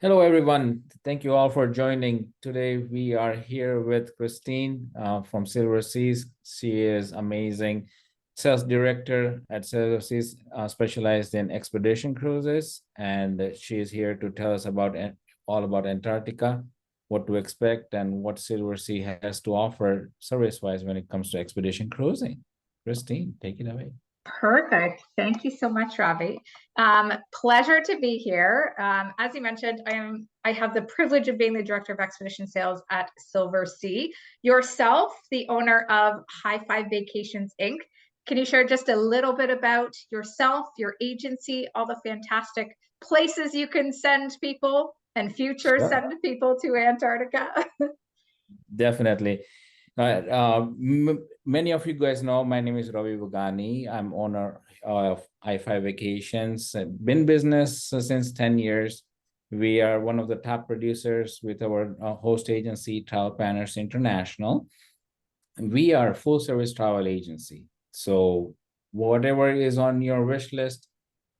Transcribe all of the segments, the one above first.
Hello, everyone. Thank you all for joining. Today, we are here with Kristin from Silversea. She is amazing sales director at Silversea, specialized in expedition cruises, and she is here to tell us about all about Antarctica, what to expect, and what Silversea has to offer service-wise when it comes to expedition cruising. Kristin, take it away. Perfect. Thank you so much, Ravi. Pleasure to be here. As you mentioned, I have the privilege of being the director of expedition sales at Silversea. Yourself, the owner of Hi5 Vacations Inc. Can you share just a little bit about yourself, your agency, all the fantastic places you can send people and future Sure. send people to Antarctica? Definitely. Many of you guys know my name is Ravi Vaghani. I'm owner of Hi5 Vacations. Been business since 10 years. We are one of the top producers with our host agency, Travel Planners International. We are a full service travel agency. So whatever is on your wish list,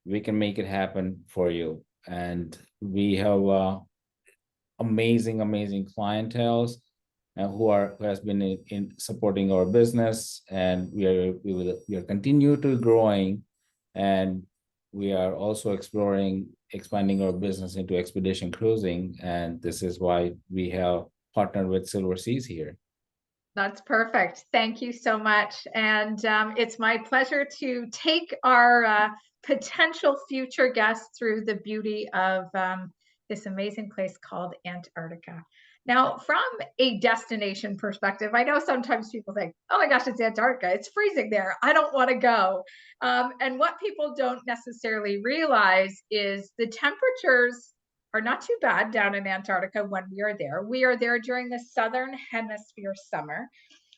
we can make it happen for you. And we have amazing clienteles who has been in supporting our business, and we are continue to growing, and we are also expanding our business into expedition cruising, and this is why we have partnered with Silverseas here. That's perfect. Thank you so much. And it's my pleasure to take our potential future guests through the beauty of this amazing place called Antarctica. Now, from a destination perspective, I know sometimes people think, oh my gosh, it's Antarctica. It's freezing there. I don't want to go. And what people don't necessarily realize is the temperatures are not too bad down in Antarctica when we are there. We are there during the Southern Hemisphere summer.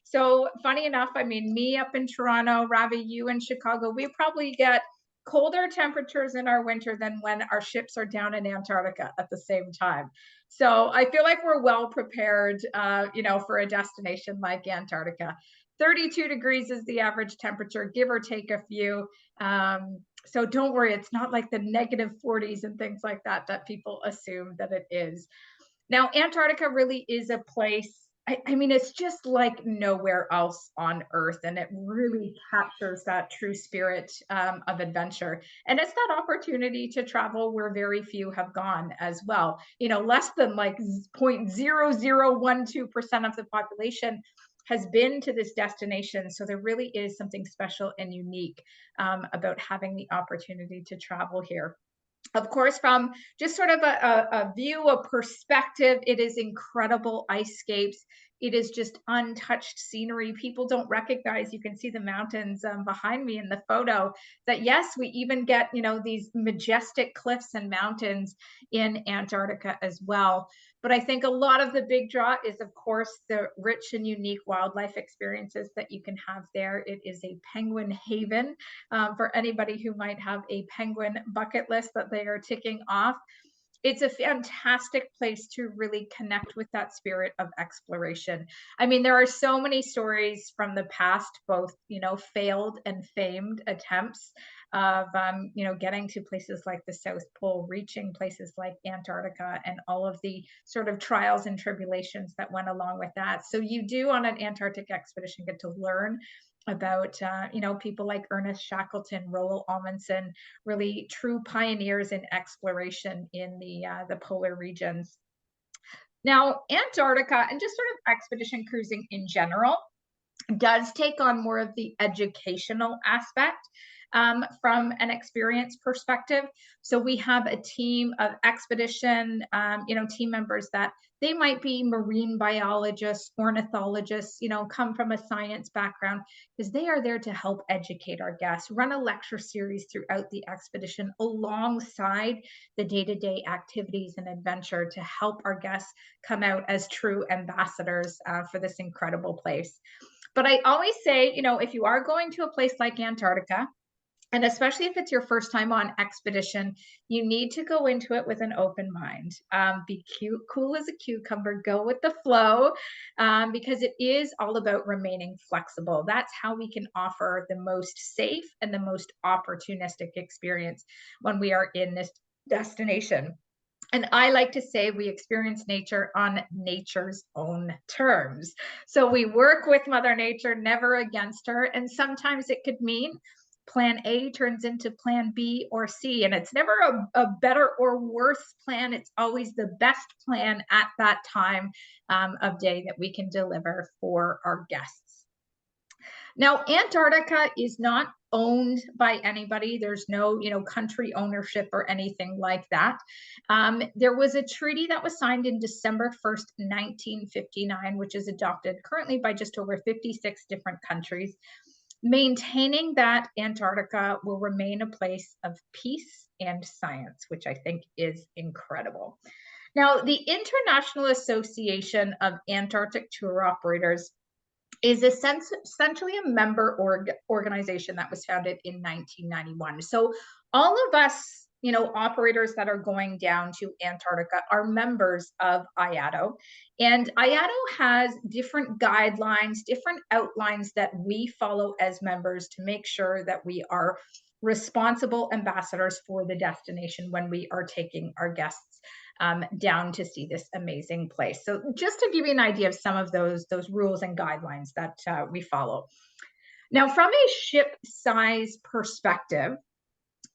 So funny enough, I mean, me up in Toronto, Ravi, you in Chicago, we probably get colder temperatures in our winter than when our ships are down in Antarctica at the same time. So I feel like we're well prepared, for a destination like Antarctica. 32 degrees is the average temperature, give or take a few. So don't worry, it's not like the negative 40s and things like that that people assume that it is. Now, Antarctica really is a place, I mean, it's just like nowhere else on Earth, and it really captures that true spirit of adventure. And it's that opportunity to travel where very few have gone as well. Less than like 0.0012% of the population has been to this destination. So there really is something special and unique about having the opportunity to travel here. Of course, from just sort of a view, a perspective, it is incredible icescapes. It is just untouched scenery. People don't recognize, you can see the mountains behind me in the photo, that yes, we even get, these majestic cliffs and mountains in Antarctica as well. But I think a lot of the big draw is, of course, the rich and unique wildlife experiences that you can have there. It is a penguin haven for anybody who might have a penguin bucket list that they are ticking off. It's a fantastic place to really connect with that spirit of exploration. I mean, there are so many stories from the past, both, failed and famed attempts of, getting to places like the South Pole, reaching places like Antarctica, and all of the sort of trials and tribulations that went along with that. So you do on an Antarctic expedition get to learn about people like Ernest Shackleton, Roald Amundsen, really true pioneers in exploration in the polar regions. Now, Antarctica and just sort of expedition cruising in general does take on more of the educational aspect from an experience perspective. So we have a team of expedition, team members that they might be marine biologists, ornithologists, come from a science background, because they are there to help educate our guests, run a lecture series throughout the expedition alongside the day-to-day activities and adventure to help our guests come out as true ambassadors for this incredible place. But I always say, if you are going to a place like Antarctica, and especially if it's your first time on expedition, you need to go into it with an open mind. Be cute, cool as a cucumber, go with the flow, because it is all about remaining flexible. That's how we can offer the most safe and the most opportunistic experience when we are in this destination. And I like to say we experience nature on nature's own terms. So we work with Mother Nature, never against her. And sometimes it could mean plan A turns into plan B or C. And it's never a better or worse plan. It's always the best plan at that time of day that we can deliver for our guests. Now, Antarctica is not owned by anybody. There's no, country ownership or anything like that. There was a treaty that was signed in December 1st, 1959, which is adopted currently by just over 56 different countries, maintaining that Antarctica will remain a place of peace and science, which I think is incredible. Now, the International Association of Antarctic Tour Operators is essentially a member organization that was founded in 1991. So all of us, operators that are going down to Antarctica are members of IATO. And IATO has different guidelines, different outlines that we follow as members to make sure that we are responsible ambassadors for the destination when we are taking our guests down to see this amazing place. So just to give you an idea of some of those rules and guidelines that we follow. Now, from a ship size perspective,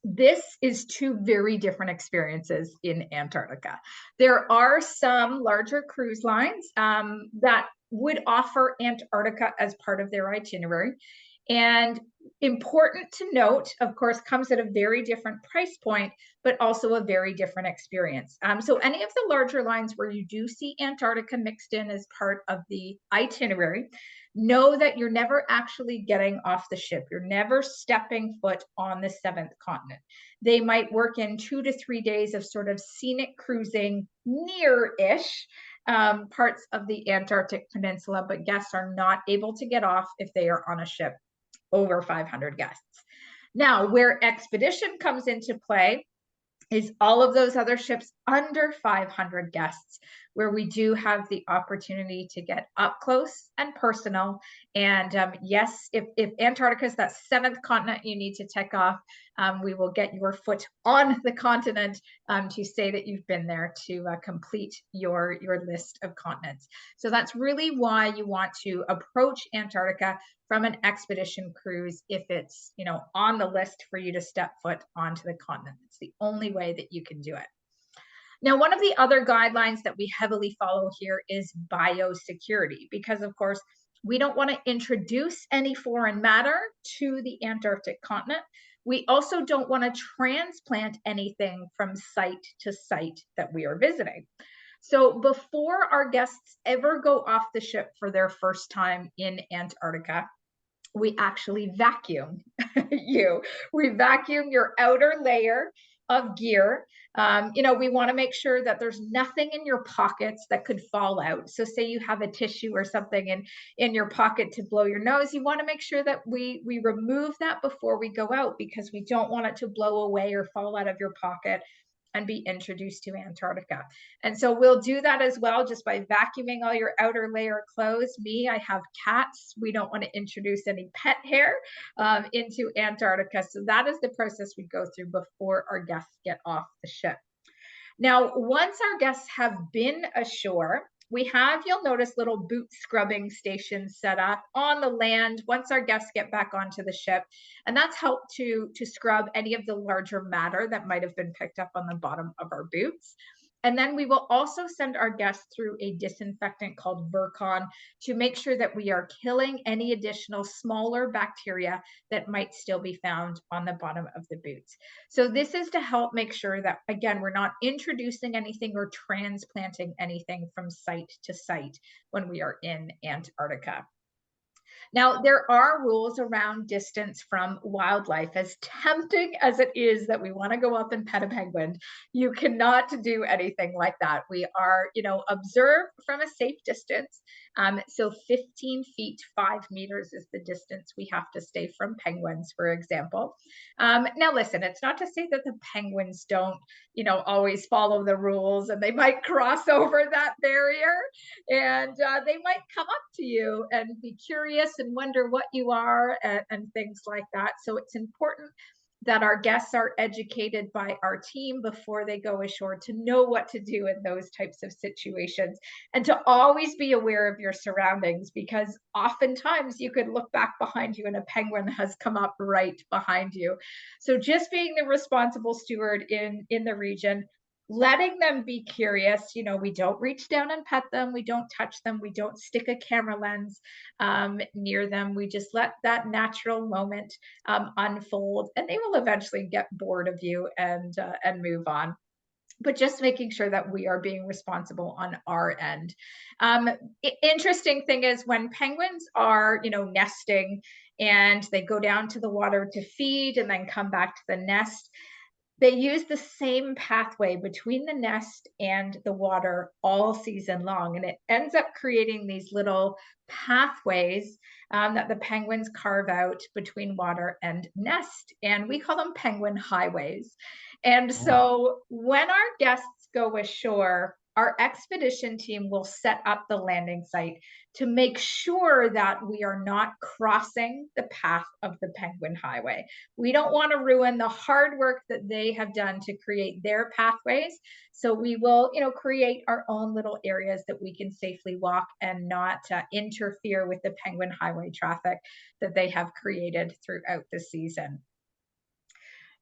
this is two very different experiences in Antarctica. There are some larger cruise lines that would offer Antarctica as part of their itinerary. And important to note, of course, comes at a very different price point, but also a very different experience. So any of the larger lines where you do see Antarctica mixed in as part of the itinerary, know that you're never actually getting off the ship. You're never stepping foot on the seventh continent. They might work in 2 to 3 days of sort of scenic cruising near-ish parts of the Antarctic Peninsula, but guests are not able to get off if they are on a ship over 500 guests. Now, where expedition comes into play is all of those other ships under 500 guests, where we do have the opportunity to get up close and personal. And yes, if Antarctica is that seventh continent you need to take off, we will get your foot on the continent to say that you've been there, to complete your list of continents. So that's really why you want to approach Antarctica from an expedition cruise if it's, on the list for you to step foot onto the continent. It's the only way that you can do it. Now, one of the other guidelines that we heavily follow here is biosecurity, because of course, we don't want to introduce any foreign matter to the Antarctic continent. We also don't want to transplant anything from site to site that we are visiting. So before our guests ever go off the ship for their first time in Antarctica, we actually vacuum you. We vacuum your outer layer of gear. We want to make sure that there's nothing in your pockets that could fall out. So say you have a tissue or something in your pocket to blow your nose, you want to make sure that we remove that before we go out, because we don't want it to blow away or fall out of your pocket and be introduced to Antarctica. And so we'll do that as well, just by vacuuming all your outer layer clothes. I have cats. We don't want to introduce any pet hair into Antarctica. So that is the process we go through before our guests get off the ship. Now, once our guests have been ashore, we have, you'll notice, little boot scrubbing stations set up on the land once our guests get back onto the ship. And that's helped to scrub any of the larger matter that might have been picked up on the bottom of our boots. And then we will also send our guests through a disinfectant called Virkon to make sure that we are killing any additional smaller bacteria that might still be found on the bottom of the boots. So this is to help make sure that, again, we're not introducing anything or transplanting anything from site to site when we are in Antarctica. Now, there are rules around distance from wildlife. As tempting as it is that we want to go up and pet a penguin, you cannot do anything like that. We are, observe from a safe distance. So 15 feet, 5 meters is the distance we have to stay from penguins, for example. Now, listen, it's not to say that the penguins don't, always follow the rules, and they might cross over that barrier, and they might come up to you and be curious and wonder what you are, and things like that. So it's important that our guests are educated by our team before they go ashore to know what to do in those types of situations, and to always be aware of your surroundings, because oftentimes you could look back behind you and a penguin has come up right behind you. So just being the responsible steward in the region, letting them be curious. We don't reach down and pet them, we don't touch them, we don't stick a camera lens near them. We just let that natural moment unfold, and they will eventually get bored of you and move on. But just making sure that we are being responsible on our end. Um, Interesting thing is, when penguins are, nesting, and they go down to the water to feed and then come back to the nest, they use the same pathway between the nest and the water all season long. And it ends up creating these little pathways that the penguins carve out between water and nest. And we call them penguin highways. And Oh, so when our guests go ashore, our expedition team will set up the landing site to make sure that we are not crossing the path of the penguin highway. We don't want to ruin the hard work that they have done to create their pathways. So we will, create our own little areas that we can safely walk and not interfere with the penguin highway traffic that they have created throughout the season.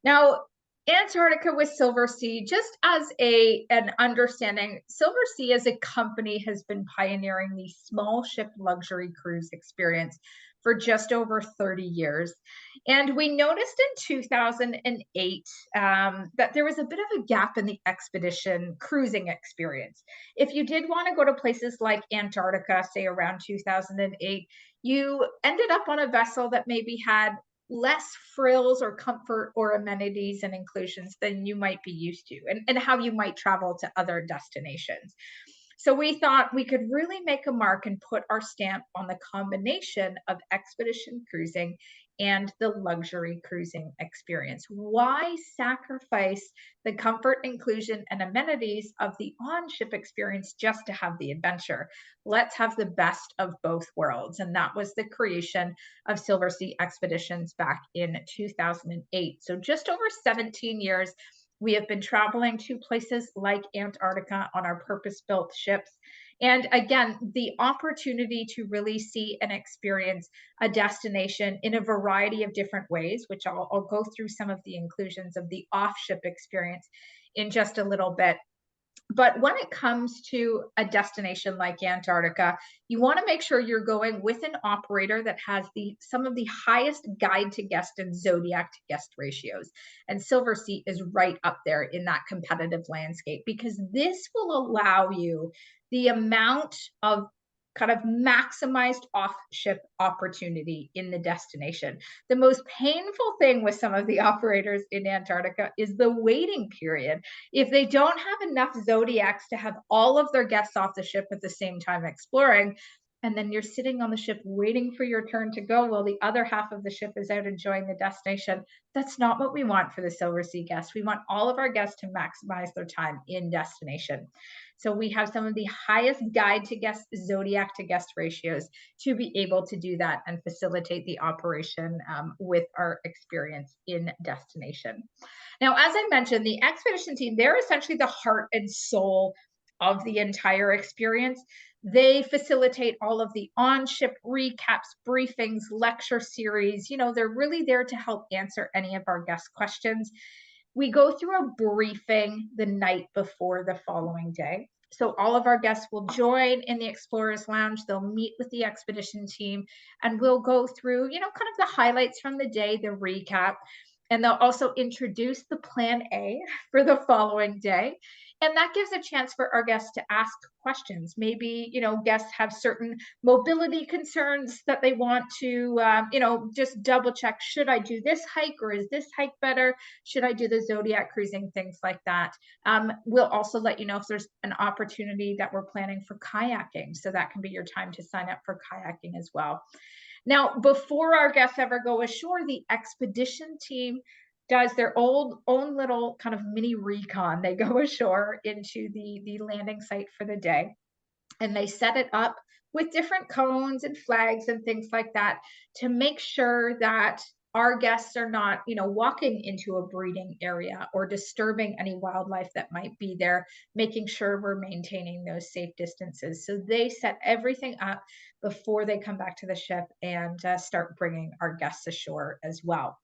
Now, Antarctica with Silversea, just as an understanding, Silversea as a company has been pioneering the small ship luxury cruise experience for just over 30 years. And we noticed in 2008 that there was a bit of a gap in the expedition cruising experience. If you did want to go to places like Antarctica, say around 2008, you ended up on a vessel that maybe had less frills or comfort or amenities and inclusions than you might be used to, and how you might travel to other destinations. So we thought we could really make a mark and put our stamp on the combination of expedition cruising and the luxury cruising experience. Why sacrifice the comfort, inclusion, and amenities of the on ship experience just to have the adventure? Let's have the best of both worlds. And that was the creation of Silversea Expeditions back in 2008. So just over 17 years, we have been traveling to places like Antarctica on our purpose-built ships. And again, the opportunity to really see and experience a destination in a variety of different ways, which I'll go through some of the inclusions of the off-ship experience in just a little bit. But when it comes to a destination like Antarctica, you want to make sure you're going with an operator that has some of the highest guide to guest and zodiac to guest ratios. And Silversea is right up there in that competitive landscape, because this will allow you the amount of kind of maximized off ship opportunity in the destination. The most painful thing with some of the operators in Antarctica is the waiting period. If they don't have enough zodiacs to have all of their guests off the ship at the same time exploring, and then you're sitting on the ship waiting for your turn to go while the other half of the ship is out enjoying the destination, that's not what we want for the Silversea guests. We want all of our guests to maximize their time in destination. So we have some of the highest guide to guest, zodiac to guest ratios to be able to do that and facilitate the operation with our experience in destination. Now, as I mentioned, the expedition team, they're essentially the heart and soul of the entire experience. They facilitate all of the on-ship recaps, briefings, lecture series. They're really there to help answer any of our guest questions. We go through a briefing the night before the following day. So all of our guests will join in the Explorers Lounge. They'll meet with the expedition team, and we'll go through, kind of the highlights from the day, the recap. And they'll also introduce the plan A for the following day. And that gives a chance for our guests to ask questions. Maybe, guests have certain mobility concerns that they want to, just double check. Should I do this hike, or is this hike better? Should I do the Zodiac cruising, things like that? We'll also let you know if there's an opportunity that we're planning for kayaking. So that can be your time to sign up for kayaking as well. Now, before our guests ever go ashore, the expedition team does their own little kind of mini recon. They go ashore into the landing site for the day, and they set it up with different cones and flags and things like that to make sure that our guests are not, walking into a breeding area or disturbing any wildlife that might be there, making sure we're maintaining those safe distances. So they set everything up before they come back to the ship and start bringing our guests ashore as well.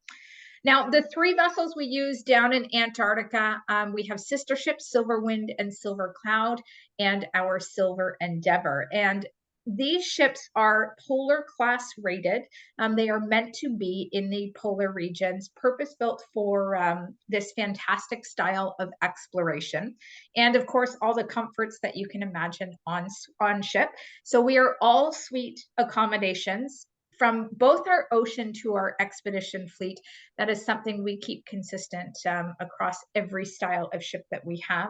Now, the three vessels we use down in Antarctica, we have sister ships, Silver Wind and Silver Cloud, and our Silver Endeavor. And these ships are polar class rated. They are meant to be in the polar regions, purpose built for this fantastic style of exploration. And of course, all the comforts that you can imagine on ship. So we are all suite accommodations from both our ocean to our expedition fleet. That is something we keep consistent across every style of ship that we have.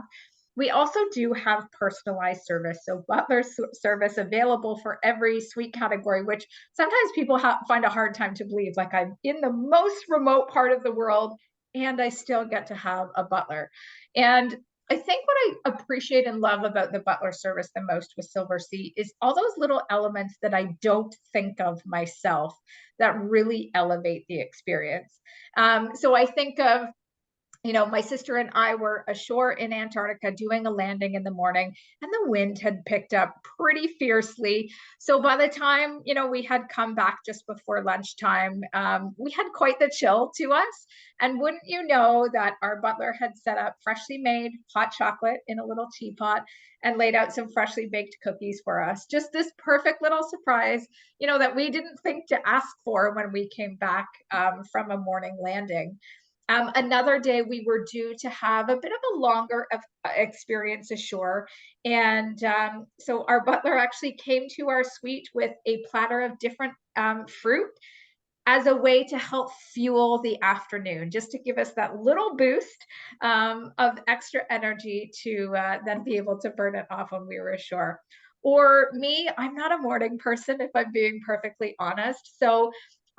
We also do have personalized service, so butler service available for every suite category, which sometimes people find a hard time to believe. Like, I'm in the most remote part of the world and I still get to have a butler. And I think what I appreciate and love about the butler service the most with Silversea is all those little elements that I don't think of myself that really elevate the experience. So I think of, my sister and I were ashore in Antarctica doing a landing in the morning, and the wind had picked up pretty fiercely. So by the time, we had come back just before lunchtime, we had quite the chill to us. And wouldn't you know that our butler had set up freshly made hot chocolate in a little teapot and laid out some freshly baked cookies for us. Just this perfect little surprise, that we didn't think to ask for when we came back from a morning landing. Another day, we were due to have a bit of a longer experience ashore. And so our butler actually came to our suite with a platter of different fruit as a way to help fuel the afternoon, just to give us that little boost of extra energy to then be able to burn it off when we were ashore. Or me, I'm not a morning person, if I'm being perfectly honest. So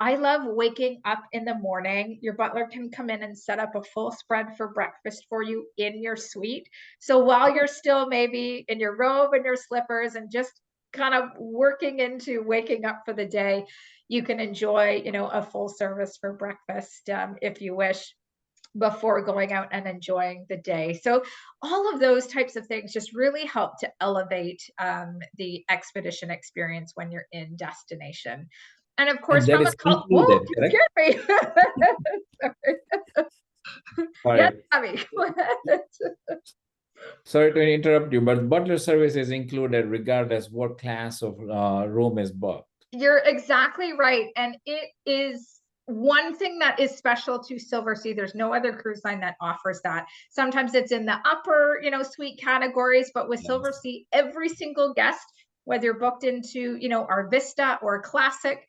I love waking up in the morning. Your butler can come in and set up a full spread for breakfast for you in your suite. So while you're still maybe in your robe and your slippers and just kind of working into waking up for the day, you can enjoy, a full service for breakfast if you wish, before going out and enjoying the day. So all of those types of things just really help to elevate the expedition experience when you're in destination. And of course, And that from a is included, you correct? scared me. Yes, Sorry. Abby. Sorry to interrupt you, but butler service is included regardless what class of room is booked. You're exactly right. And it is one thing that is special to Silversea. There's no other cruise line that offers that. Sometimes it's in the upper, suite categories, but with Silversea, every single guest, whether you're booked into, our Vista or Classic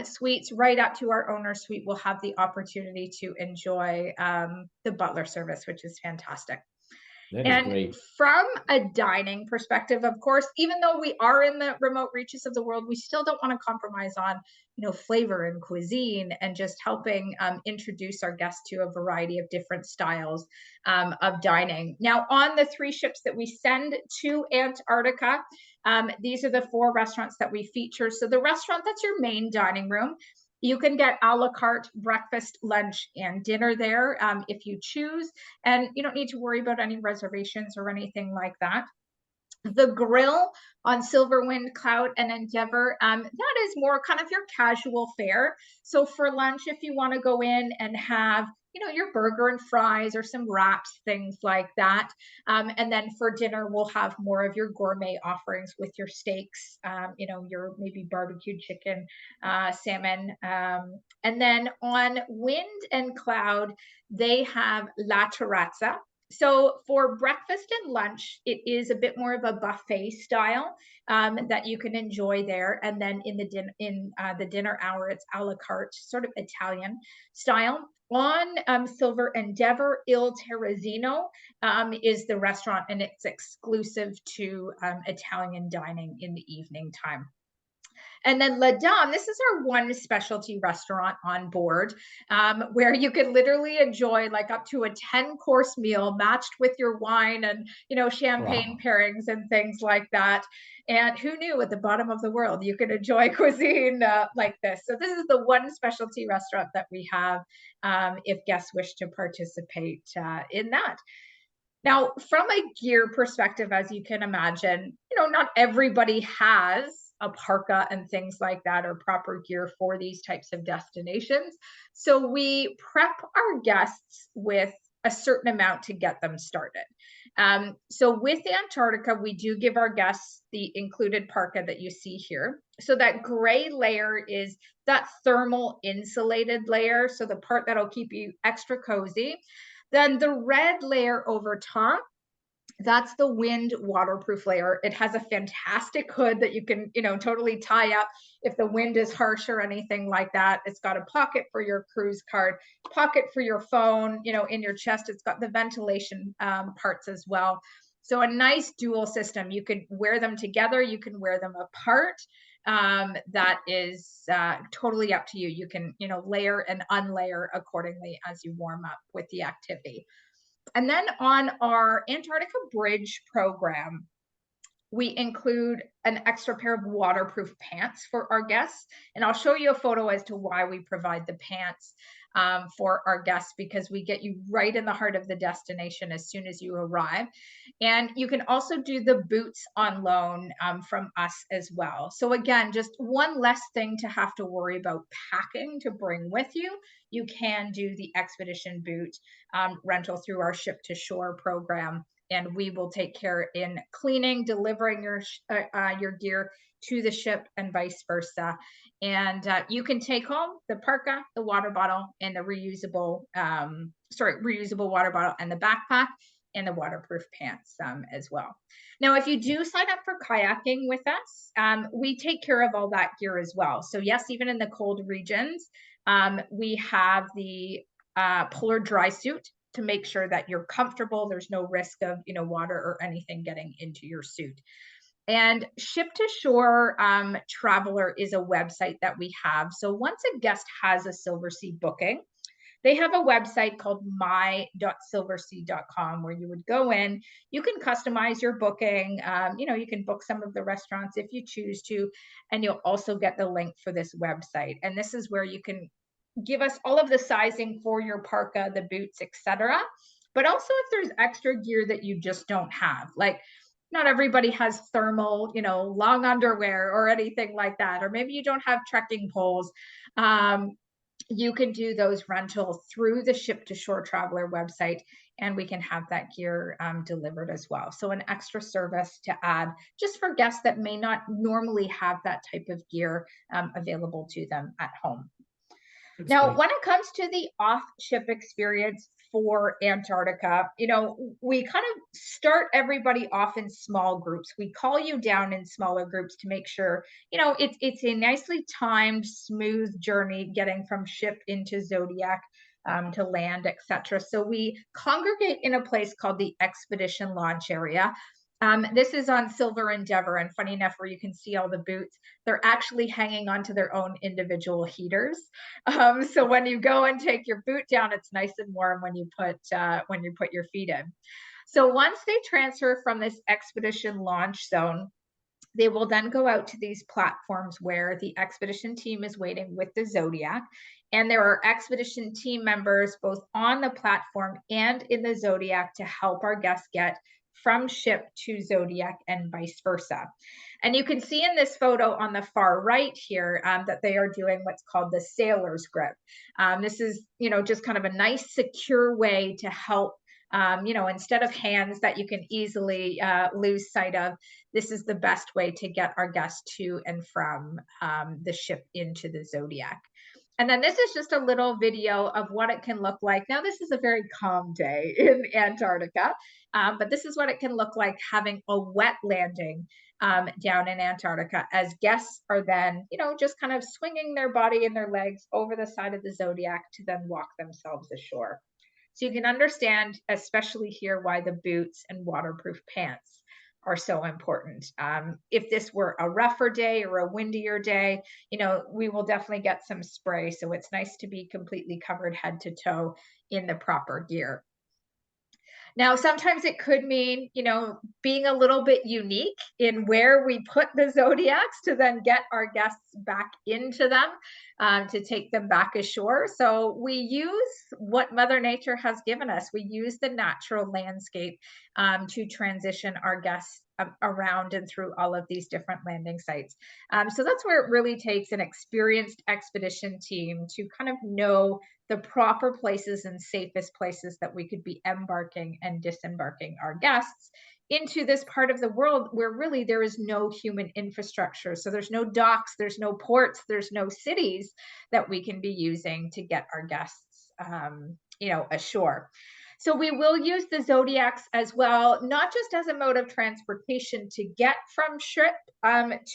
suites, right up to our owner suite, will have the opportunity to enjoy the butler service, which is fantastic. That is And great. from a dining perspective, of course, even though we are in the remote reaches of the world, we still don't want to compromise on, flavor and cuisine, and just helping introduce our guests to a variety of different styles of dining. Now, on the three ships that we send to Antarctica, these are the four restaurants that we feature. So the restaurant, that's your main dining room. You can get a la carte breakfast, lunch, and dinner there if you choose. And you don't need to worry about any reservations or anything like that. The grill on Silverwind, Cloud, and Endeavor, that is more kind of your casual fare. So for lunch, if you want to go in and have, your burger and fries or some wraps, things like that. And then for dinner, we'll have more of your gourmet offerings with your steaks, your maybe barbecued chicken, salmon. And then on Wind and Cloud, they have La Terrazza. So for breakfast and lunch, it is a bit more of a buffet style that you can enjoy there. And then in the dinner hour, it's a la carte, sort of Italian style. On Silver Endeavor, Il Terrazzino is the restaurant, and it's exclusive to Italian dining in the evening time. And then La Dame, this is our one specialty restaurant on board, where you could literally enjoy like up to a 10-course meal matched with your wine and, champagne Wow. pairings and things like that. And who knew at the bottom of the world you could enjoy cuisine like this. So this is the one specialty restaurant that we have if guests wish to participate in that. Now, from a gear perspective, as you can imagine, not everybody has a parka and things like that or proper gear for these types of destinations. So we prep our guests with a certain amount to get them started. So with Antarctica, we do give our guests the included parka that you see here. So that gray layer is that thermal insulated layer. So the part that'll keep you extra cozy. Then the red layer over top, that's the wind waterproof layer. It has a fantastic hood that you can, totally tie up if the wind is harsh or anything like that. It's got a pocket for your cruise card, pocket for your phone, in your chest. It's got the ventilation parts as well. So a nice dual system. You could wear them together. You can wear them apart. That is totally up to you. You can, layer and unlayer accordingly as you warm up with the activity. And then on our Antarctica Bridge program, we include an extra pair of waterproof pants for our guests. And I'll show you a photo as to why we provide the pants for our guests, because we get you right in the heart of the destination as soon as you arrive. And you can also do the boots on loan from us as well. So again, just one less thing to have to worry about packing to bring with you. You can do the expedition boot rental through our ship to shore program, and we will take care in cleaning, delivering your gear to the ship and vice versa. And you can take home the parka, the water bottle, and the reusable water bottle and the backpack and the waterproof pants as well. Now, if you do sign up for kayaking with us, we take care of all that gear as well. So yes, even in the cold regions, we have the polar dry suit to make sure that you're comfortable. There's no risk of, water or anything getting into your suit. And Ship to Shore Traveler is a website that we have. So once a guest has a Silversea booking, they have a website called my.silversea.com where you would go in, you can customize your booking. You can book some of the restaurants if you choose to, and you'll also get the link for this website. And this is where you can give us all of the sizing for your parka, the boots, etc. But also if there's extra gear that you just don't have, like not everybody has thermal, long underwear or anything like that, or maybe you don't have trekking poles. You can do those rentals through the Ship to Shore Traveler website, and we can have that gear delivered as well. So an extra service to add just for guests that may not normally have that type of gear available to them at home. Now, when it comes to the off-ship experience for Antarctica, we kind of start everybody off in small groups. We call you down in smaller groups to make sure, it's a nicely timed, smooth journey getting from ship into Zodiac to land, etc. So we congregate in a place called the Expedition Launch Area. This is on Silver Endeavor, and funny enough, where you can see all the boots, they're actually hanging onto their own individual heaters. So when you go and take your boot down, it's nice and warm when you put your feet in. So once they transfer from this expedition launch zone, they will then go out to these platforms where the expedition team is waiting with the Zodiac. And there are expedition team members both on the platform and in the Zodiac to help our guests get from ship to Zodiac and vice versa. And you can see in this photo on the far right here that they are doing what's called the sailor's grip. This is, just kind of a nice secure way to help, instead of hands that you can easily lose sight of, this is the best way to get our guests to and from the ship into the Zodiac. And then this is just a little video of what it can look like. Now, this is a very calm day in Antarctica, but this is what it can look like having a wet landing down in Antarctica, as guests are then, just kind of swinging their body and their legs over the side of the Zodiac to then walk themselves ashore. So you can understand, especially here, why the boots and waterproof pants are so important. If this were a rougher day or a windier day, we will definitely get some spray. So it's nice to be completely covered head to toe in the proper gear. Now, sometimes it could mean, being a little bit unique in where we put the zodiacs to then get our guests back into them, to take them back ashore. So we use what Mother Nature has given us. We use the natural landscape to transition our guests around and through all of these different landing sites. So that's where it really takes an experienced expedition team to kind of know the proper places and safest places that we could be embarking and disembarking our guests into this part of the world where really there is no human infrastructure. So there's no docks, there's no ports, there's no cities that we can be using to get our guests, ashore. So we will use the zodiacs as well, not just as a mode of transportation to get from ship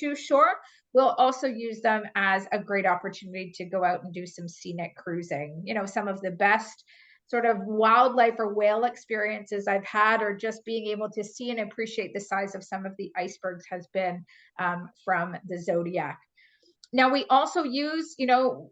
to shore. We'll also use them as a great opportunity to go out and do some scenic cruising. Some of the best sort of wildlife or whale experiences I've had, or just being able to see and appreciate the size of some of the icebergs, has been from the Zodiac. Now, we also use,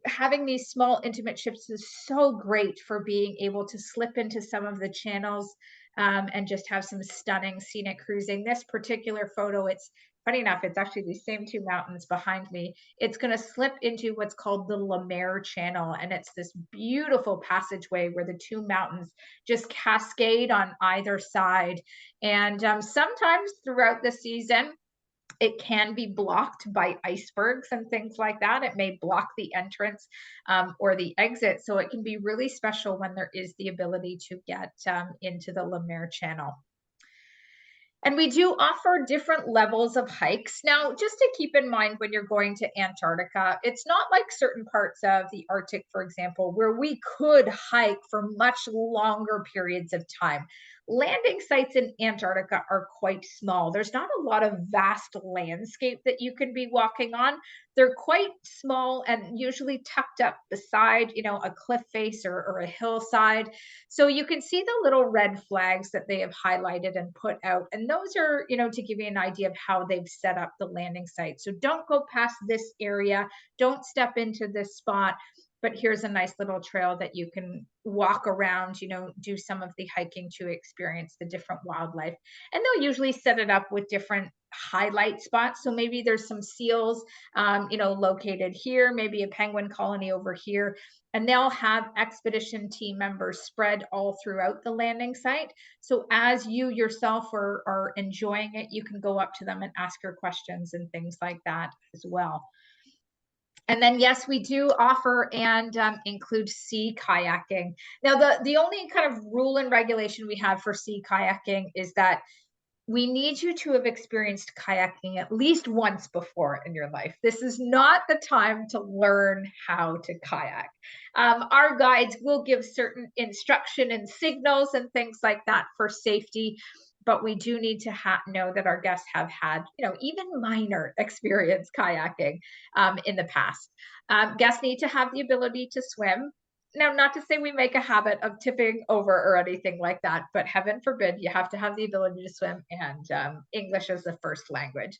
having these small intimate ships is so great for being able to slip into some of the channels and just have some stunning scenic cruising. This particular photo, it's funny enough, it's actually these same two mountains behind me. It's going to slip into what's called the Lemaire Channel. And it's this beautiful passageway where the two mountains just cascade on either side. And sometimes throughout the season, it can be blocked by icebergs and things like that. It may block the entrance or the exit. So it can be really special when there is the ability to get into the Lemaire Channel. And we do offer different levels of hikes. Now, just to keep in mind when you're going to Antarctica, it's not like certain parts of the Arctic, for example, where we could hike for much longer periods of time. Landing sites in Antarctica are quite small. There's not a lot of vast landscape that you can be walking on. They're quite small and usually tucked up beside, a cliff face or a hillside. So you can see the little red flags that they have highlighted and put out. And those are, to give you an idea of how they've set up the landing site. So don't go past this area. Don't step into this spot. But here's a nice little trail that you can walk around, do some of the hiking to experience the different wildlife. And they'll usually set it up with different highlight spots. So maybe there's some seals, located here, maybe a penguin colony over here. And they'll have expedition team members spread all throughout the landing site. So as you yourself are enjoying it, you can go up to them and ask your questions and things like that as well. And then, yes, we do offer and include sea kayaking. Now, the only kind of rule and regulation we have for sea kayaking is that we need you to have experienced kayaking at least once before in your life. This is not the time to learn how to kayak. Our guides will give certain instruction and signals and things like that for safety, but we do need to know that our guests have had, even minor experience kayaking in the past. Guests need to have the ability to swim. Now, not to say we make a habit of tipping over or anything like that, but heaven forbid, you have to have the ability to swim, and English is the first language.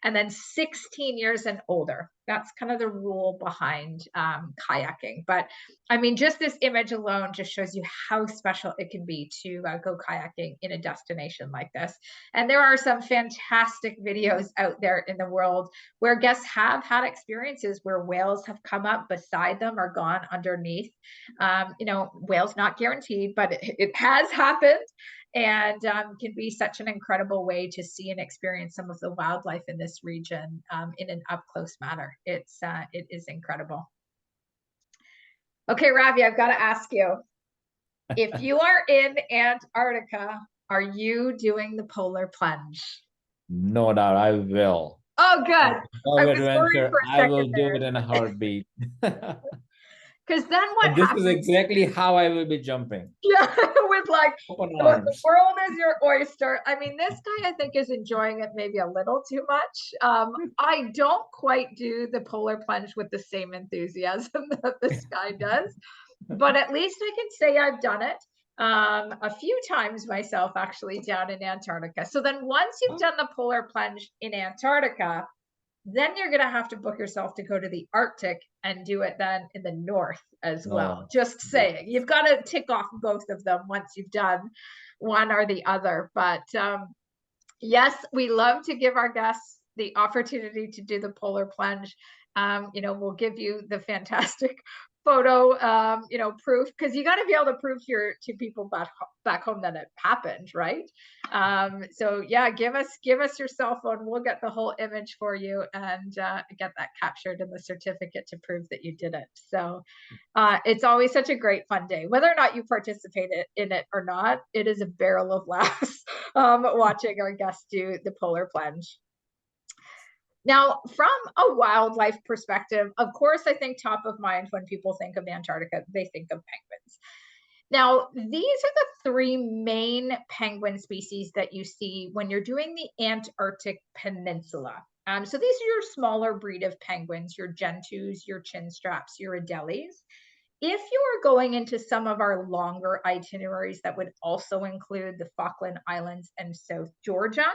And then 16 years and older. That's kind of the rule behind kayaking. But I mean, just this image alone just shows you how special it can be to go kayaking in a destination like this. And there are some fantastic videos out there in the world where guests have had experiences where whales have come up beside them or gone underneath. Whales not guaranteed, but it has happened. And can be such an incredible way to see and experience some of the wildlife in this region in an up close manner. It is incredible. Okay, Ravi, I've got to ask you, if you are in Antarctica, are you doing the polar plunge? No doubt, I will. Oh, good. I was worried for a second. I will do it in a heartbeat. Because then what this happens? is exactly how I will be jumping. Yeah, with like, the world is your oyster. I mean, this guy, I think, is enjoying it maybe a little too much. I don't quite do the polar plunge with the same enthusiasm that this guy does, but at least I can say I've done it. a few times myself actually down in Antarctica. So then once you've done the polar plunge in Antarctica, then you're going to have to book yourself to go to the Arctic and do it then in the north as well. No. Just saying, you've got to tick off both of them once you've done one or the other. But yes, we love to give our guests the opportunity to do the polar plunge. We'll give you the fantastic photo, proof, because you got to be able to prove here to people back home that it happened, right? So yeah, give us your cell phone. We'll get the whole image for you and get that captured in the certificate to prove that you did it. So it's always such a great fun day, whether or not you participate in it or not. It is a barrel of laughs watching our guests do the polar plunge. Now, from a wildlife perspective, of course, I think top of mind when people think of Antarctica, they think of penguins. Now, these are the three main penguin species that you see when you're doing the Antarctic Peninsula. So these are your smaller breed of penguins, your gentoos, your chinstraps, your Adelies. If you are going into some of our longer itineraries that would also include the Falkland Islands and South Georgia,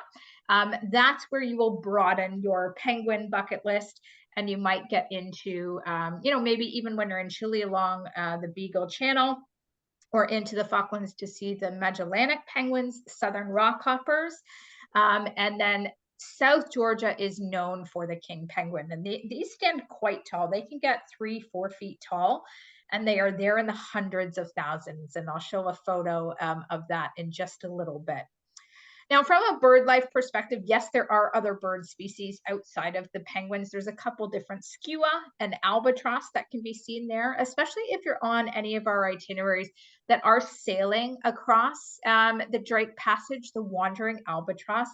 that's where you will broaden your penguin bucket list, and you might get into, maybe even when you're in Chile along the Beagle Channel or into the Falklands to see the Magellanic penguins, southern rockhoppers, and then South Georgia is known for the king penguin, and these stand quite tall. They can get 3-4 feet tall, and they are there in the hundreds of thousands. And I'll show a photo of that in just a little bit. Now, from a bird life perspective, yes, there are other bird species outside of the penguins. There's a couple different skua and albatross that can be seen there, especially if you're on any of our itineraries that are sailing across the Drake Passage. The wandering albatross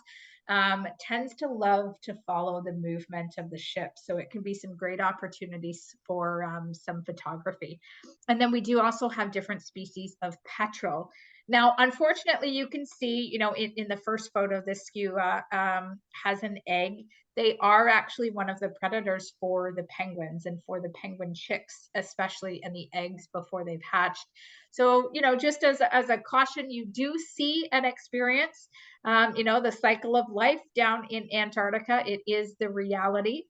tends to love to follow the movement of the ship. So it can be some great opportunities for some photography. And then we do also have different species of petrel. Now, unfortunately, you can see, in the first photo, this skua has an egg. They are actually one of the predators for the penguins and for the penguin chicks, especially in the eggs before they've hatched. So, just as a caution, you do see and experience, the cycle of life down in Antarctica. It is the reality.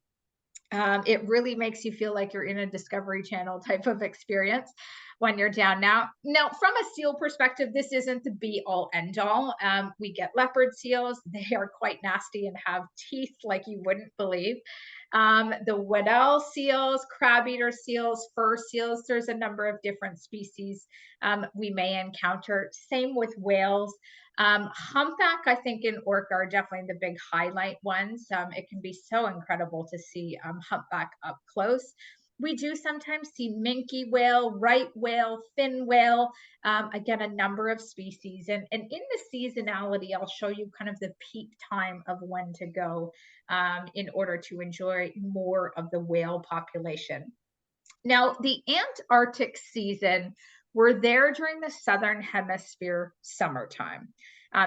It really makes you feel like you're in a Discovery Channel type of experience when you're down. Now, from a seal perspective, this isn't the be all end all. We get leopard seals. They are quite nasty and have teeth like you wouldn't believe. The Weddell seals, crab eater seals, fur seals, there's a number of different species we may encounter. Same with whales. Humpback, I think, in Orca are definitely the big highlight ones. It can be so incredible to see humpback up close. We do sometimes see minke whale, right whale, fin whale, again, a number of species. And in the seasonality, I'll show you kind of the peak time of when to go in order to enjoy more of the whale population. Now, the Antarctic season, we're there during the Southern Hemisphere summertime.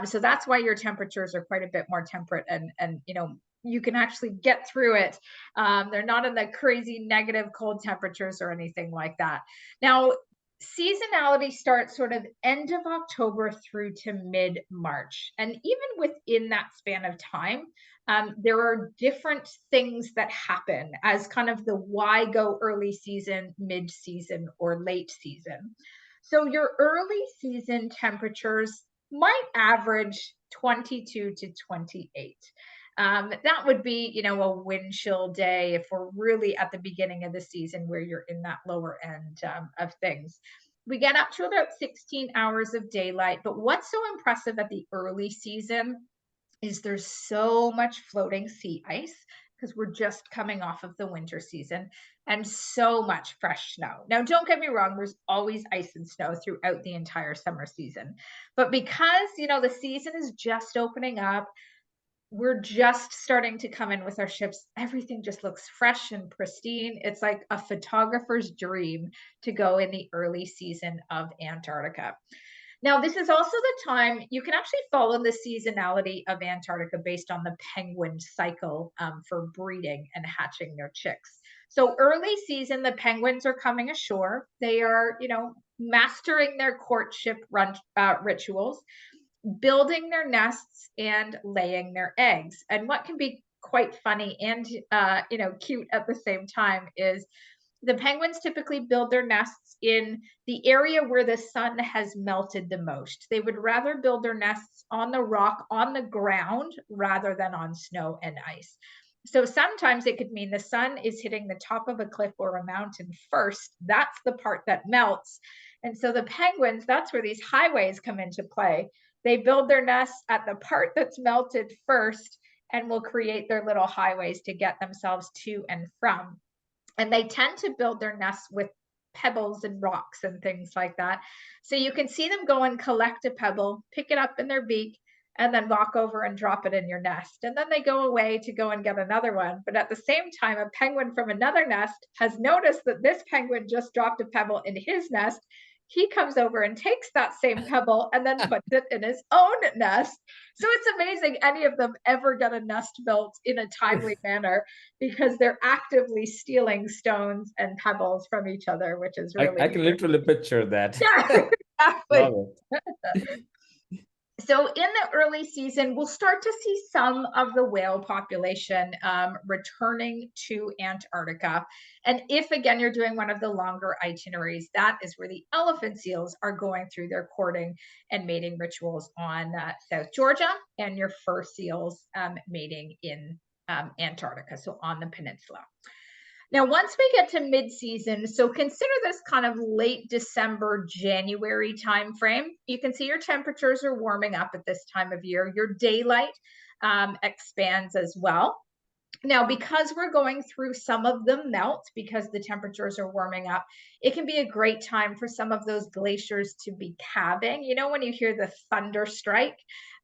So that's why your temperatures are quite a bit more temperate and you can actually get through it. They're not in the crazy negative cold temperatures or anything like that. Now, seasonality starts sort of end of October through to mid-March. And even within that span of time, there are different things that happen as kind of the why go early season, mid-season, or late season. So your early season temperatures might average 22 to 28. That would be, a wind chill day if we're really at the beginning of the season where you're in that lower end of things. We get up to about 16 hours of daylight, but what's so impressive at the early season is there's so much floating sea ice because we're just coming off of the winter season and so much fresh snow. Now, don't get me wrong, there's always ice and snow throughout the entire summer season. But because, the season is just opening up, we're just starting to come in with our ships. Everything just looks fresh and pristine. It's like a photographer's dream to go in the early season of Antarctica. Now, this is also the time you can actually follow the seasonality of Antarctica based on the penguin cycle for breeding and hatching their chicks. So early season, the penguins are coming ashore. They are, mastering their courtship rituals, building their nests, and laying their eggs. And what can be quite funny and cute at the same time is the penguins typically build their nests in the area where the sun has melted the most. They would rather build their nests on the rock, on the ground, rather than on snow and ice. So sometimes it could mean the sun is hitting the top of a cliff or a mountain first. That's the part that melts. And so the penguins, that's where these highways come into play. They build their nests at the part that's melted first and will create their little highways to get themselves to and from. And they tend to build their nests with pebbles and rocks and things like that. So you can see them go and collect a pebble, pick it up in their beak, and then walk over and drop it in your nest. And then they go away to go and get another one. But at the same time, a penguin from another nest has noticed that this penguin just dropped a pebble in his nest. He comes over and takes that same pebble and then puts it in his own nest. So it's amazing any of them ever get a nest built in a timely manner, because they're actively stealing stones and pebbles from each other, which is really I can literally picture that. yeah, exactly. Love it. So in the early season, we'll start to see some of the whale population returning to Antarctica. And if, again, you're doing one of the longer itineraries, that is where the elephant seals are going through their courting and mating rituals on South Georgia, and your fur seals mating in Antarctica, so on the peninsula. Now, once we get to mid-season, so consider this kind of late December, January timeframe. You can see your temperatures are warming up at this time of year. Your daylight expands as well. Now, because we're going through some of the melt, because the temperatures are warming up, it can be a great time for some of those glaciers to be calving. You know, when you hear the thunder strike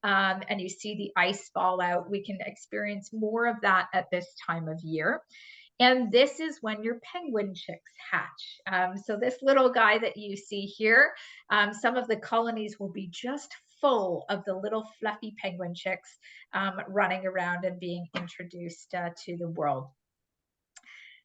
and you see the ice fall out, we can experience more of that at this time of year. And this is when your penguin chicks hatch. So this little guy that you see here, some of the colonies will be just full of the little fluffy penguin chicks running around and being introduced to the world.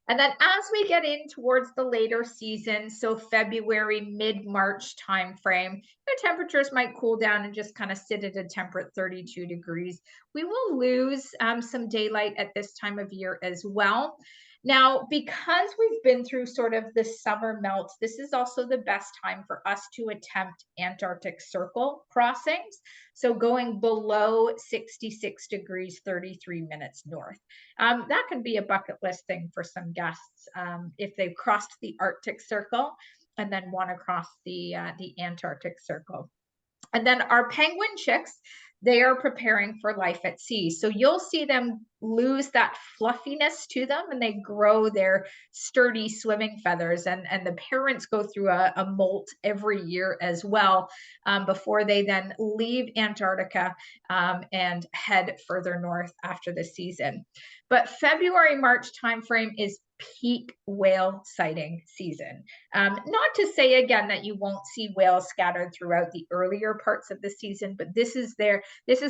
And then as we get in towards the later season, so February, mid-March timeframe, the temperatures might cool down and just kind of sit at a temperate 32 degrees. We will lose some daylight at this time of year as well. Now, because we've been through sort of the summer melt, this is also the best time for us to attempt Antarctic Circle crossings. So going below 66 degrees, 33 minutes north. That can be a bucket list thing for some guests if they've crossed the Arctic Circle and then want to cross the Antarctic Circle. And then our penguin chicks, they are preparing for life at sea. So you'll see them lose that fluffiness to them, and they grow their sturdy swimming feathers. And the parents go through a molt every year as well before they then leave Antarctica and head further north after the season. But February, March timeframe is peak whale sighting season. Not to say again that you won't see whales scattered throughout the earlier parts of the season, but this is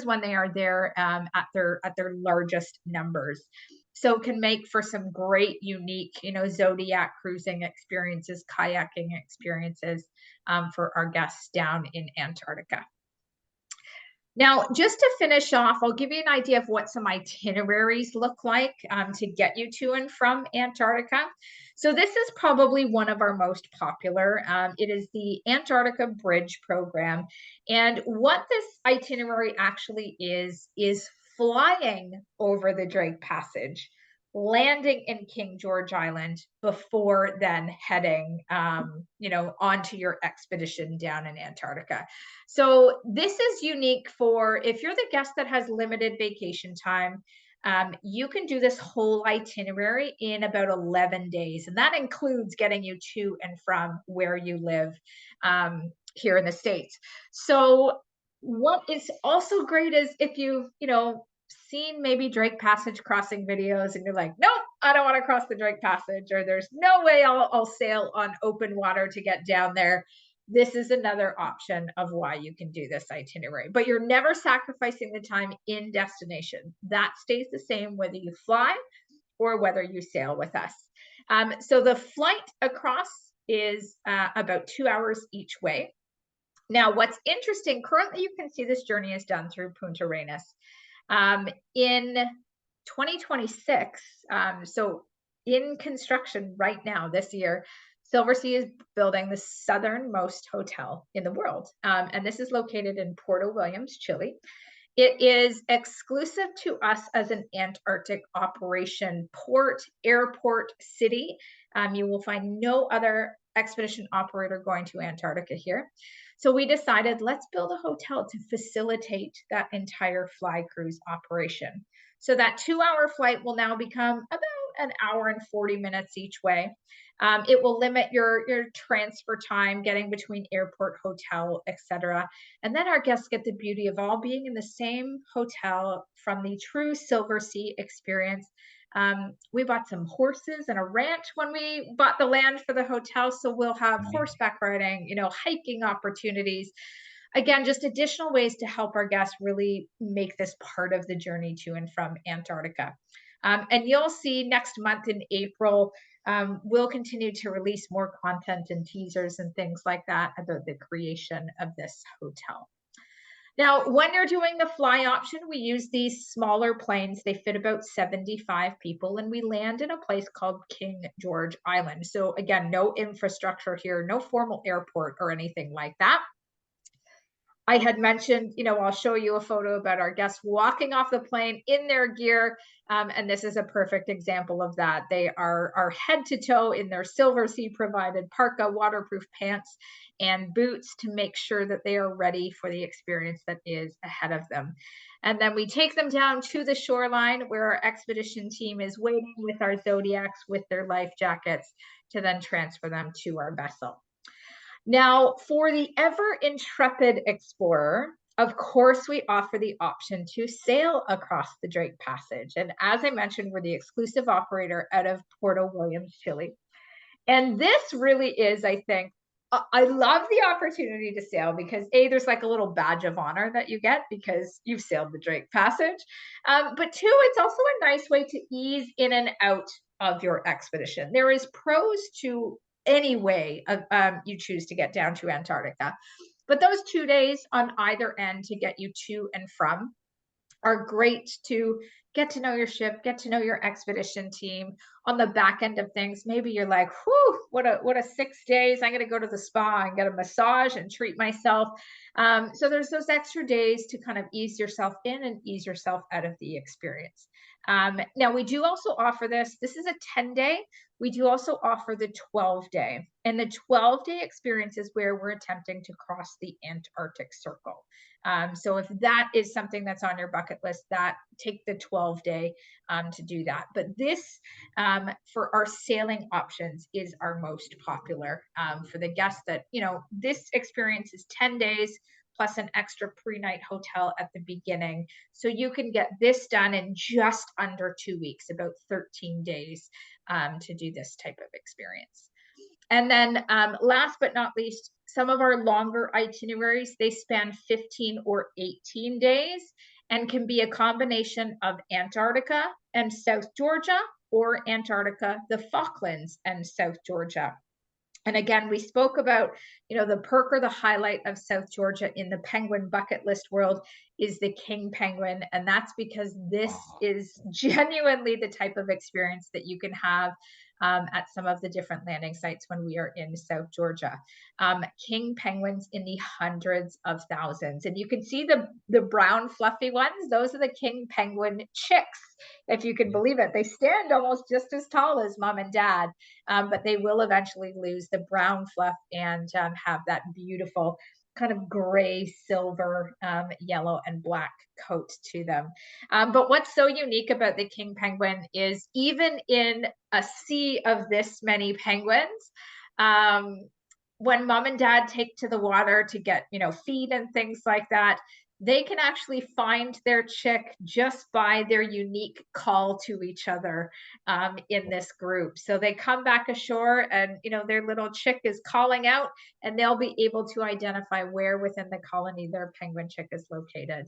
when they are there at their largest numbers. So it can make for some great, unique, Zodiac cruising experiences, kayaking experiences for our guests down in Antarctica. Now, just to finish off, I'll give you an idea of what some itineraries look like to get you to and from Antarctica. So this is probably one of our most popular. It is the Antarctica Bridge program. And what this itinerary actually is flying over the Drake Passage, landing in King George Island before then heading, onto your expedition down in Antarctica. So this is unique for if you're the guest that has limited vacation time. You can do this whole itinerary in about 11 days, and that includes getting you to and from where you live here in the States. So what is also great is if you've, seen maybe Drake Passage crossing videos and you're like, nope, I don't want to cross the Drake Passage, or there's no way I'll sail on open water to get down there. This is another option of why you can do this itinerary, but you're never sacrificing the time in destination. That stays the same whether you fly or whether you sail with us. So the flight across is about 2 hours each way. Now, what's interesting, currently you can see this journey is done through Punta Arenas. In 2026, so in construction right now this year, Silversea is building the southernmost hotel in the world. And this is located in Puerto Williams, Chile. It is exclusive to us as an Antarctic operation, port, airport, city. You will find no other expedition operator going to Antarctica here. So we decided, let's build a hotel to facilitate that entire fly cruise operation. So that 2-hour flight will now become about an hour and 40 minutes each way. It will limit your transfer time getting between airport, hotel, etc. And then our guests get the beauty of all being in the same hotel from the true Silversea experience. We bought some horses and a ranch when we bought the land for the hotel. So we'll have horseback riding, hiking opportunities. Again, just additional ways to help our guests really make this part of the journey to and from Antarctica. And you'll see next month in April, we'll continue to release more content and teasers and things like that about the creation of this hotel. Now, when you're doing the fly option, we use these smaller planes. They fit about 75 people, and we land in a place called King George Island. So again, no infrastructure here, no formal airport or anything like that. I had mentioned, I'll show you a photo about our guests walking off the plane in their gear. And this is a perfect example of that. They are head to toe in their Silversea provided parka, waterproof pants, and boots to make sure that they are ready for the experience that is ahead of them. And then we take them down to the shoreline where our expedition team is waiting with our Zodiacs with their life jackets to then transfer them to our vessel. Now, for the ever intrepid explorer, of course, we offer the option to sail across the Drake Passage. And as I mentioned, we're the exclusive operator out of Puerto Williams, Chile. And this really is, I think, I love the opportunity to sail because there's like a little badge of honor that you get because you've sailed the Drake Passage. But two, it's also a nice way to ease in and out of your expedition. There is pros to any way you choose to get down to Antarctica. But those 2 days on either end to get you to and from are great to get to know your ship, get to know your expedition team. On the back end of things, maybe you're like, whew, what a 6 days. I'm going to go to the spa and get a massage and treat myself. So there's those extra days to kind of ease yourself in and ease yourself out of the experience. Now, we do also offer this. This is a 10-day. We do also offer the 12-day. And the 12-day experience is where we're attempting to cross the Antarctic Circle. So if that is something that's on your bucket list, take the 12-day to do that. But this, for our sailing options, is our most popular for the guests that, this experience is 10 days plus an extra pre-night hotel at the beginning. So you can get this done in just under 2 weeks, about 13 days to do this type of experience. And then last but not least, some of our longer itineraries, they span 15 or 18 days and can be a combination of Antarctica and South Georgia or Antarctica, the Falklands and South Georgia. And again, we spoke about, the perk or the highlight of South Georgia in the penguin bucket list world is the king penguin. And that's because this is genuinely the type of experience that you can have at some of the different landing sites when we are in South Georgia. King penguins in the hundreds of thousands. And you can see the brown fluffy ones. Those are the king penguin chicks, if you can believe it. They stand almost just as tall as mom and dad, but they will eventually lose the brown fluff and have that beautiful kind of gray, silver, yellow, and black coat to them. But what's so unique about the king penguin is even in a sea of this many penguins, when mom and dad take to the water to get, feed and things like that, they can actually find their chick just by their unique call to each other in this group. So they come back ashore and, their little chick is calling out, and they'll be able to identify where within the colony their penguin chick is located.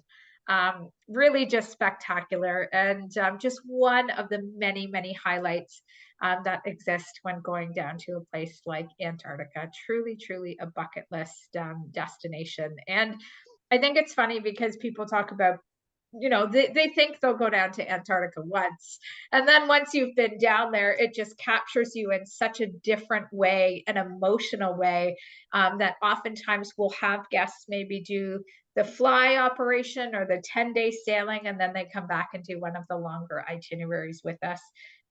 Really just spectacular, and just one of the many, many highlights that exist when going down to a place like Antarctica. Truly, truly a bucket list destination. And I think it's funny because people talk about, they think they'll go down to Antarctica once. And then once you've been down there, it just captures you in such a different way, an emotional way, that oftentimes we'll have guests maybe do the fly operation or the 10-day sailing, and then they come back and do one of the longer itineraries with us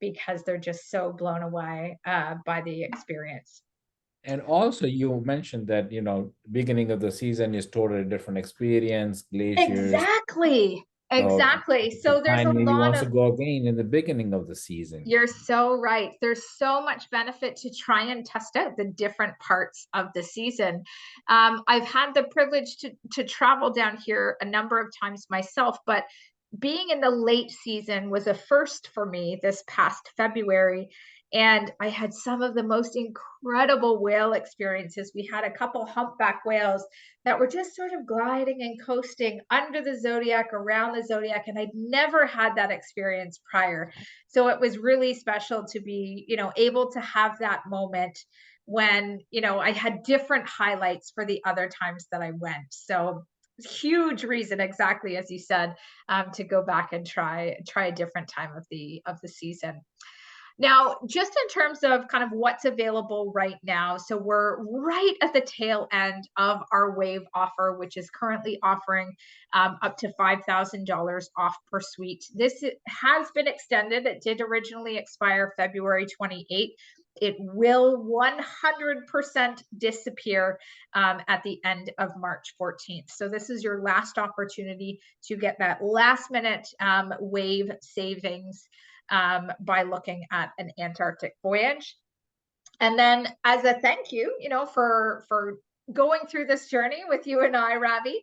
because they're just so blown away by the experience. And also, you mentioned that, beginning of the season is totally different experience, glaciers. Exactly. So Exactly. the So there's time a maybe lot wants to of, go again in the beginning of the season. you're so right. There's so much benefit to try and test out the different parts of the season. I've had the privilege to travel down here a number of times myself, but being in the late season was a first for me this past February. And I had some of the most incredible whale experiences. We had a couple humpback whales that were just sort of gliding and coasting under the Zodiac, around the Zodiac. And I'd never had that experience prior. So it was really special to be, able to have that moment when, I had different highlights for the other times that I went. So huge reason, exactly as you said, to go back and try a different time of the season. Now, just in terms of kind of what's available right now, so we're right at the tail end of our wave offer, which is currently offering up to $5,000 off per suite. This has been extended. It did originally expire February 28th. It will 100% disappear at the end of March 14th. So this is your last opportunity to get that last minute wave savings by looking at an Antarctic voyage. And then as a thank you, for going through this journey with you and I, Ravi,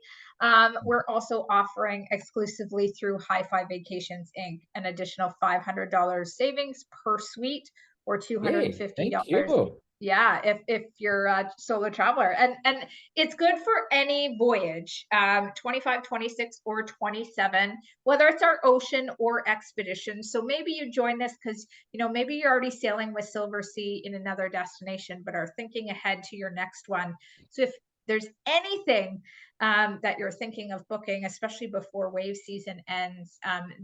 we're also offering exclusively through Hi5 Vacations Inc. an additional $500 savings per suite, or Yay, thank $250. you. Yeah, if you're a solo traveler, and it's good for any voyage, 25, 26, or 27, whether it's our ocean or expedition. So maybe you join this because maybe you're already sailing with Silversea in another destination, but are thinking ahead to your next one. So if there's anything that you're thinking of booking, especially before wave season ends,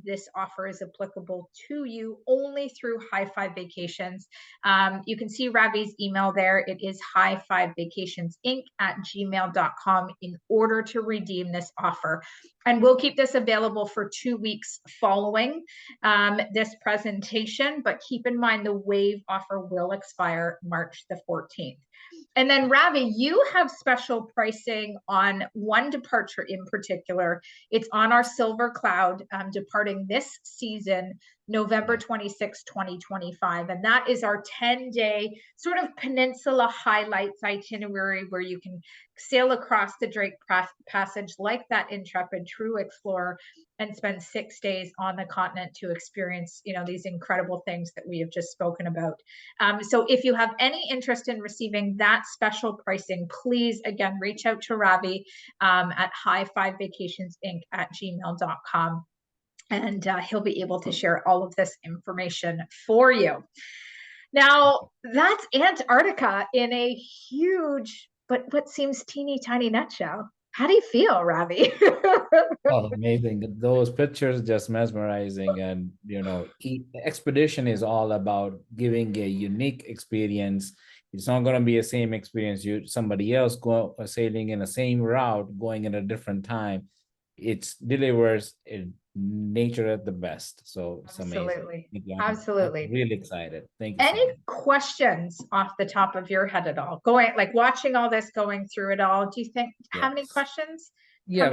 this offer is applicable to you only through Hi5 Vacations. You can see Ravi's email there. It is hi5vacationsinc@gmail.com in order to redeem this offer. And we'll keep this available for 2 weeks following this presentation, but keep in mind the wave offer will expire March the 14th. And then Ravi, you have special pricing on one departure in particular. It's on our Silver Cloud, departing this season, November 26, 2025. And that is our 10-day sort of peninsula highlights itinerary where you can sail across the Drake Passage like that intrepid true explorer and spend 6 days on the continent to experience, these incredible things that we have just spoken about. So if you have any interest in receiving that special pricing, please, again, reach out to Ravi at hi5vacationsinc@gmail.com. And he'll be able to share all of this information for you. Now, that's Antarctica in a huge, but what seems teeny tiny nutshell. How do you feel, Ravi? Oh, amazing. Those pictures just mesmerizing. And, expedition is all about giving a unique experience. It's not going to be the same experience. Somebody else sailing in the same route, going at a different time. It delivers nature at the best. So it's Absolutely. amazing. I'm Absolutely. really excited. Thank you so Any much. questions off the top of your head at all? Watching all this, going through it all, do you have any questions? Yeah,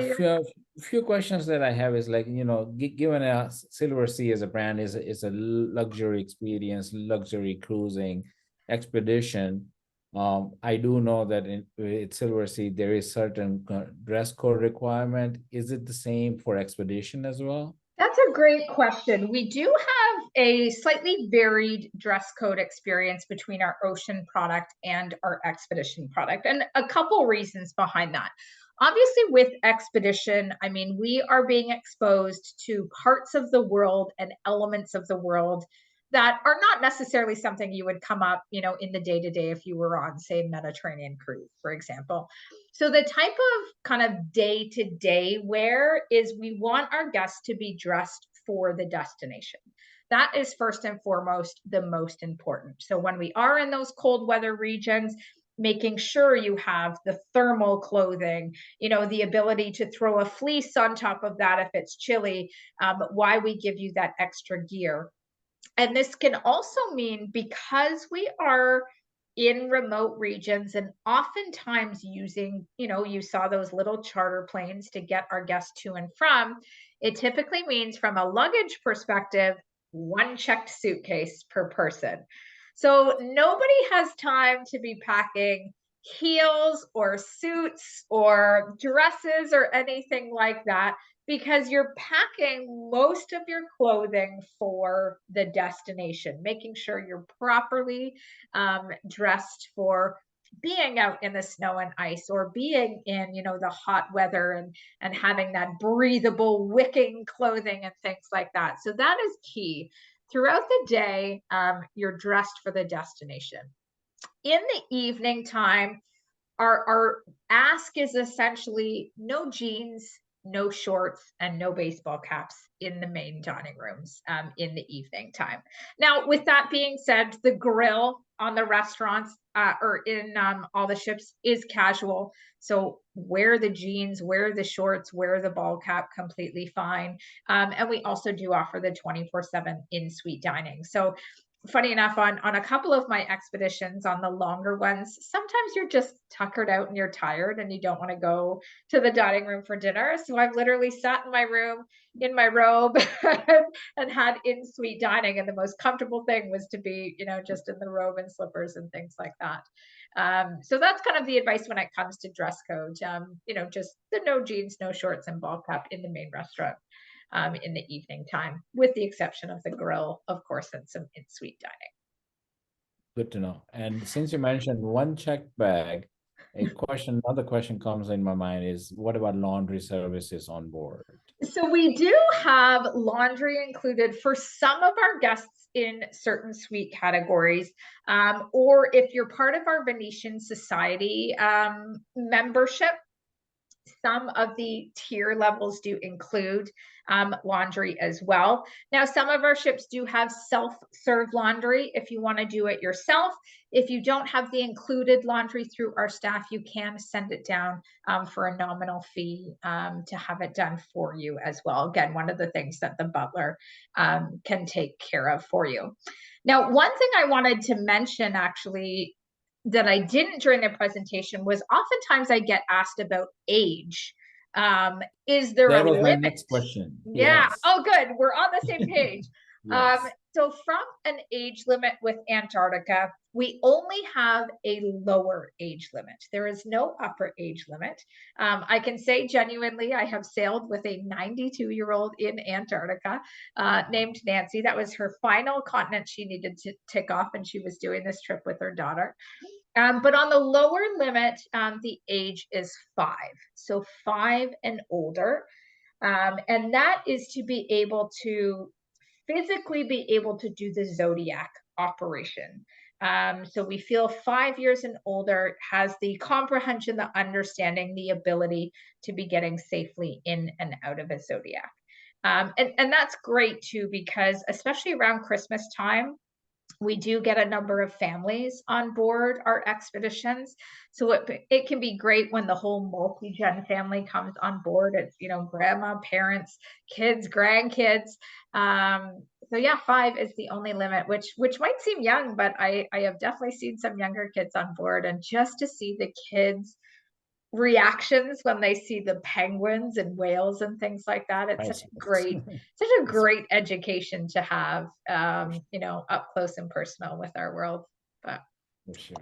few questions that I have is like, given a Silversea as a brand is a luxury experience, luxury cruising expedition. I do know that with Silversea, there is certain dress code requirement. Is it the same for expedition as well? That's a great question. We do have a slightly varied dress code experience between our ocean product and our expedition product, and a couple reasons behind that. Obviously, with expedition, I mean, we are being exposed to parts of the world and elements of the world that are not necessarily something you would come up, in the day to day if you were on, say, Mediterranean cruise, for example. So the type of kind of day to day wear is we want our guests to be dressed for the destination. That is first and foremost the most important. So when we are in those cold weather regions, making sure you have the thermal clothing, the ability to throw a fleece on top of that if it's chilly, why we give you that extra gear. And this can also mean, because we are in remote regions and oftentimes using, you saw those little charter planes to get our guests to and from, it typically means, from a luggage perspective, one checked suitcase per person. So nobody has time to be packing heels or suits or dresses or anything like that, because you're packing most of your clothing for the destination, making sure you're properly dressed for being out in the snow and ice, or being in, the hot weather, and having that breathable, wicking clothing and things like that. So that is key. Throughout the day, you're dressed for the destination. In the evening time, our ask is essentially no jeans, no shorts, and no baseball caps in the main dining rooms in the evening time. Now, with that being said, the grill on the restaurants or in all the ships is casual. So wear the jeans, wear the shorts, wear the ball cap, completely fine. And we also do offer the 24/7 in-suite dining. So funny enough, on a couple of my expeditions, on the longer ones, sometimes you're just tuckered out and you're tired and you don't want to go to the dining room for dinner. So I've literally sat in my room in my robe and had in-suite dining, and the most comfortable thing was to be, just in the robe and slippers and things like that. So that's kind of the advice when it comes to dress code. Just the no jeans, no shorts, and ball cap in the main restaurant in the evening time, with the exception of the grill, of course, and some in-suite dining. Good to know. And since you mentioned one checked bag, another question comes in my mind is, what about laundry services on board? So we do have laundry included for some of our guests in certain suite categories, or if you're part of our Venetian Society membership, some of the tier levels do include laundry as well. Now, some of our ships do have self-serve laundry if you want to do it yourself. If you don't have the included laundry through our staff, you can send it down for a nominal fee to have it done for you as well. Again, one of the things that the butler can take care of for you. Now, one thing I wanted to mention, actually, that I didn't during the presentation, was oftentimes I get asked about age. Is there That a was my limit? next question. Yeah. Yes. Oh, good. We're on the same page. Yes. So from an age limit with Antarctica, we only have a lower age limit. There is no upper age limit. I can say genuinely, I have sailed with a 92-year-old in Antarctica named Nancy. That was her final continent she needed to tick off, and she was doing this trip with her daughter. But on the lower limit, the age is 5. So 5 and older. And that is to be able to physically be able to do the Zodiac operation. So we feel 5 years and older has the comprehension, the understanding, the ability to be getting safely in and out of a Zodiac. And that's great too, because especially around Christmas time, we do get a number of families on board our expeditions. So it can be great when the whole multi-gen family comes on board. It's, grandma, parents, kids, grandkids. So yeah, 5 is the only limit, which might seem young, but I have definitely seen some younger kids on board. And just to see the kids' reactions when they see the penguins and whales and things like that, it's such a great education to have up close and personal with our world. But For sure.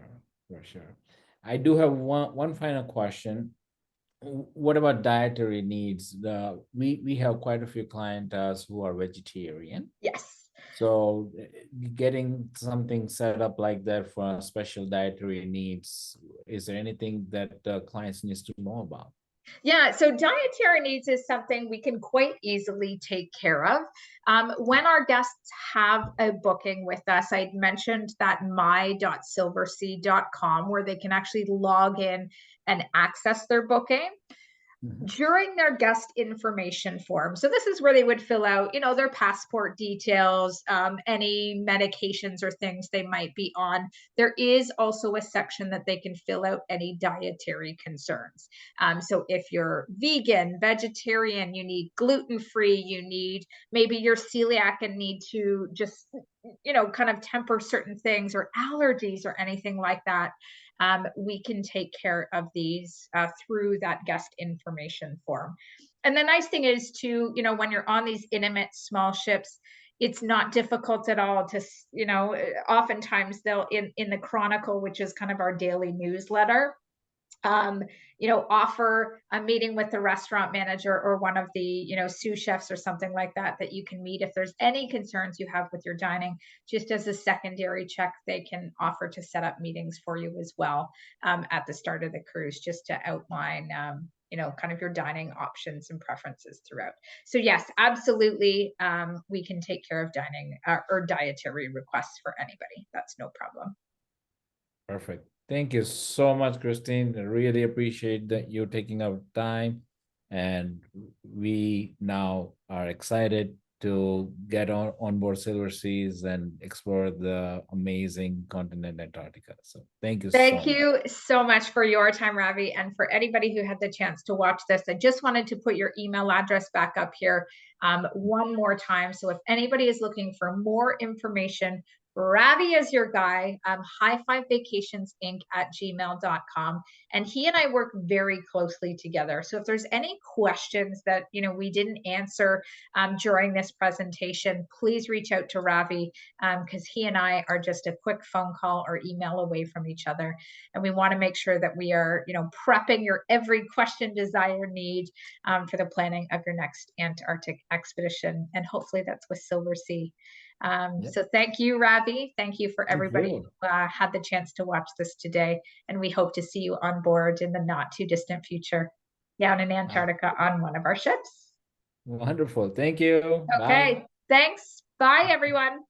For sure. I do have one final question. What about dietary needs? We have quite a few clients who are vegetarian. Yes. So getting something set up like that for special dietary needs, is there anything that clients needs to know about? Yeah, so dietary needs is something we can quite easily take care of. When our guests have a booking with us, I mentioned that my.silversea.com where they can actually log in and access their booking. During their guest information form. So this is where they would fill out, their passport details, any medications or things they might be on. There is also a section that they can fill out any dietary concerns. So if you're vegan, vegetarian, you need gluten-free, you need maybe you're celiac and need to just, kind of temper certain things or allergies or anything like that. We can take care of these through that guest information form. And the nice thing is to, when you're on these intimate small ships, it's not difficult at all to, oftentimes they'll in the Chronicle, which is kind of our daily newsletter, um, offer a meeting with the restaurant manager or one of the, sous chefs or something like that, that you can meet if there's any concerns you have with your dining. Just as a secondary check, they can offer to set up meetings for you as well at the start of the cruise, just to outline, kind of your dining options and preferences throughout. So yes, absolutely, we can take care of dining or dietary requests for anybody. That's no problem. Perfect. Thank you so much, Christine. I really appreciate that you taking our time. And we now are excited to get on board Silverseas and explore the amazing continent Antarctica. So thank you Thank so much. you so much for your time, Ravi. And for anybody who had the chance to watch this, I just wanted to put your email address back up here one more time. So if anybody is looking for more information, Ravi is your guy, Hi5 Vacations Inc @gmail.com. And he and I work very closely together. So if there's any questions that, we didn't answer during this presentation, please reach out to Ravi because he and I are just a quick phone call or email away from each other. And we want to make sure that we are, prepping your every question, desire, need for the planning of your next Antarctic expedition. And hopefully that's with Silversea. Yep. So thank you, Ravi. Thank you for Thank everybody you. who had the chance to watch this today. And we hope to see you on board in the not too distant future down in Antarctica on one of our ships. Wonderful. Thank you. Bye. Okay, thanks. Bye, everyone.